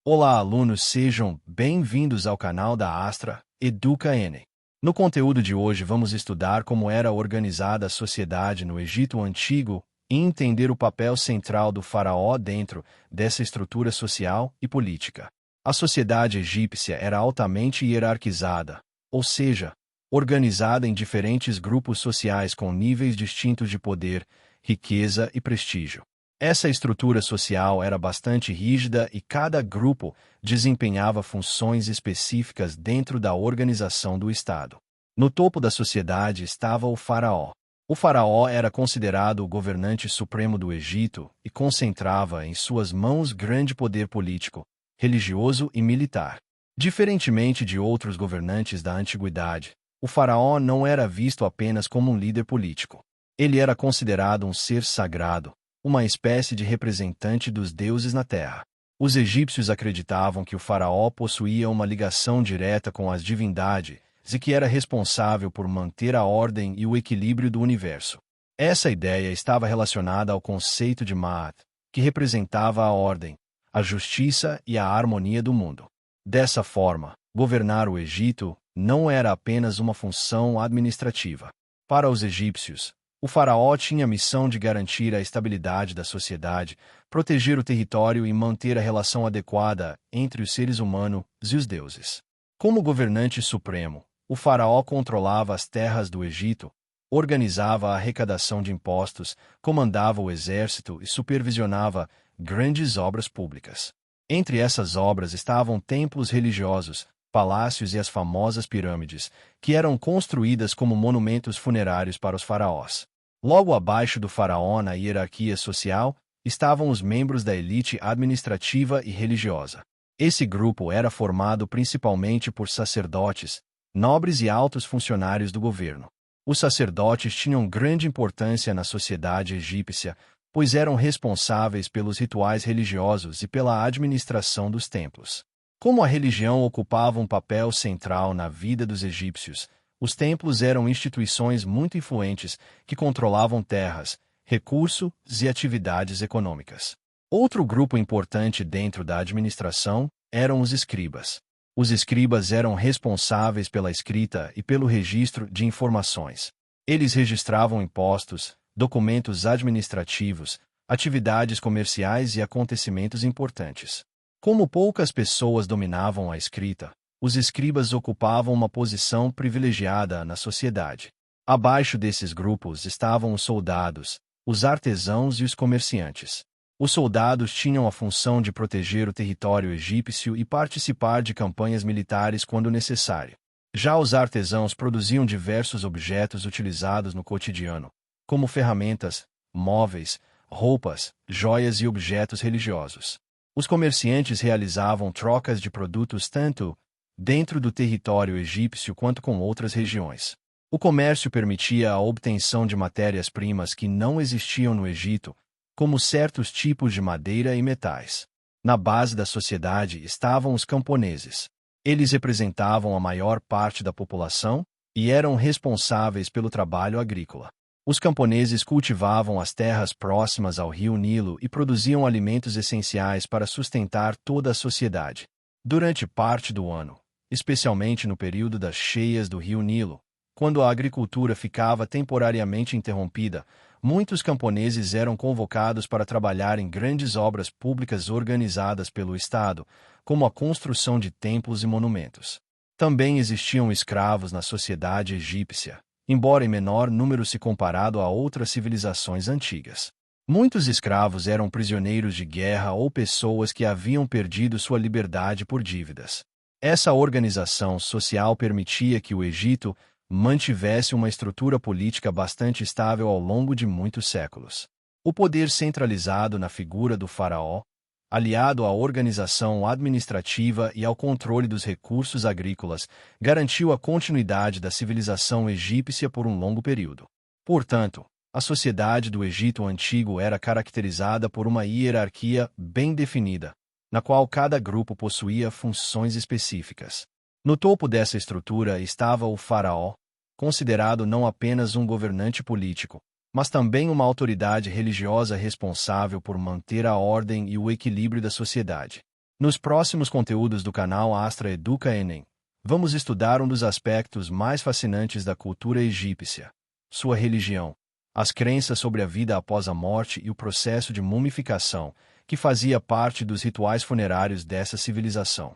Olá, alunos, sejam bem-vindos ao canal da Astra Educa N. No conteúdo de hoje vamos estudar como era organizada a sociedade no Egito Antigo e entender o papel central do faraó dentro dessa estrutura social e política. A sociedade egípcia era altamente hierarquizada, ou seja, organizada em diferentes grupos sociais com níveis distintos de poder, riqueza e prestígio. Essa estrutura social era bastante rígida e cada grupo desempenhava funções específicas dentro da organização do Estado. No topo da sociedade estava o faraó. O faraó era considerado o governante supremo do Egito e concentrava em suas mãos grande poder político, religioso e militar. Diferentemente de outros governantes da antiguidade, o faraó não era visto apenas como um líder político. Ele era considerado um ser sagrado, uma espécie de representante dos deuses na terra. Os egípcios acreditavam que o faraó possuía uma ligação direta com as divindades e que era responsável por manter a ordem e o equilíbrio do universo. Essa ideia estava relacionada ao conceito de Ma'at, que representava a ordem, a justiça e a harmonia do mundo. Dessa forma, governar o Egito não era apenas uma função administrativa. Para os egípcios, o faraó tinha a missão de garantir a estabilidade da sociedade, proteger o território e manter a relação adequada entre os seres humanos e os deuses. Como governante supremo, o faraó controlava as terras do Egito, organizava a arrecadação de impostos, comandava o exército e supervisionava grandes obras públicas. Entre essas obras estavam templos religiosos, palácios e as famosas pirâmides, que eram construídas como monumentos funerários para os faraós. Logo abaixo do faraó na hierarquia social, estavam os membros da elite administrativa e religiosa. Esse grupo era formado principalmente por sacerdotes, nobres e altos funcionários do governo. Os sacerdotes tinham grande importância na sociedade egípcia, pois eram responsáveis pelos rituais religiosos e pela administração dos templos. Como a religião ocupava um papel central na vida dos egípcios, os templos eram instituições muito influentes que controlavam terras, recursos e atividades econômicas. Outro grupo importante dentro da administração eram os escribas. Os escribas eram responsáveis pela escrita e pelo registro de informações. Eles registravam impostos, documentos administrativos, atividades comerciais e acontecimentos importantes. Como poucas pessoas dominavam a escrita, os escribas ocupavam uma posição privilegiada na sociedade. Abaixo desses grupos estavam os soldados, os artesãos e os comerciantes. Os soldados tinham a função de proteger o território egípcio e participar de campanhas militares quando necessário. Já os artesãos produziam diversos objetos utilizados no cotidiano, como ferramentas, móveis, roupas, joias e objetos religiosos. Os comerciantes realizavam trocas de produtos tanto dentro do território egípcio quanto com outras regiões. O comércio permitia a obtenção de matérias-primas que não existiam no Egito, como certos tipos de madeira e metais. Na base da sociedade estavam os camponeses. Eles representavam a maior parte da população e eram responsáveis pelo trabalho agrícola. Os camponeses cultivavam as terras próximas ao rio Nilo e produziam alimentos essenciais para sustentar toda a sociedade. Durante parte do ano, especialmente no período das cheias do rio Nilo, quando a agricultura ficava temporariamente interrompida, muitos camponeses eram convocados para trabalhar em grandes obras públicas organizadas pelo Estado, como a construção de templos e monumentos. Também existiam escravos na sociedade egípcia, embora em menor número se comparado a outras civilizações antigas. Muitos escravos eram prisioneiros de guerra ou pessoas que haviam perdido sua liberdade por dívidas. Essa organização social permitia que o Egito mantivesse uma estrutura política bastante estável ao longo de muitos séculos. O poder centralizado na figura do faraó, aliado à organização administrativa e ao controle dos recursos agrícolas, garantiu a continuidade da civilização egípcia por um longo período. Portanto, a sociedade do Egito Antigo era caracterizada por uma hierarquia bem definida, na qual cada grupo possuía funções específicas. No topo dessa estrutura estava o faraó, considerado não apenas um governante político, mas também uma autoridade religiosa responsável por manter a ordem e o equilíbrio da sociedade. Nos próximos conteúdos do canal Astra Educa Enem, vamos estudar um dos aspectos mais fascinantes da cultura egípcia: sua religião, as crenças sobre a vida após a morte e o processo de mumificação, que fazia parte dos rituais funerários dessa civilização.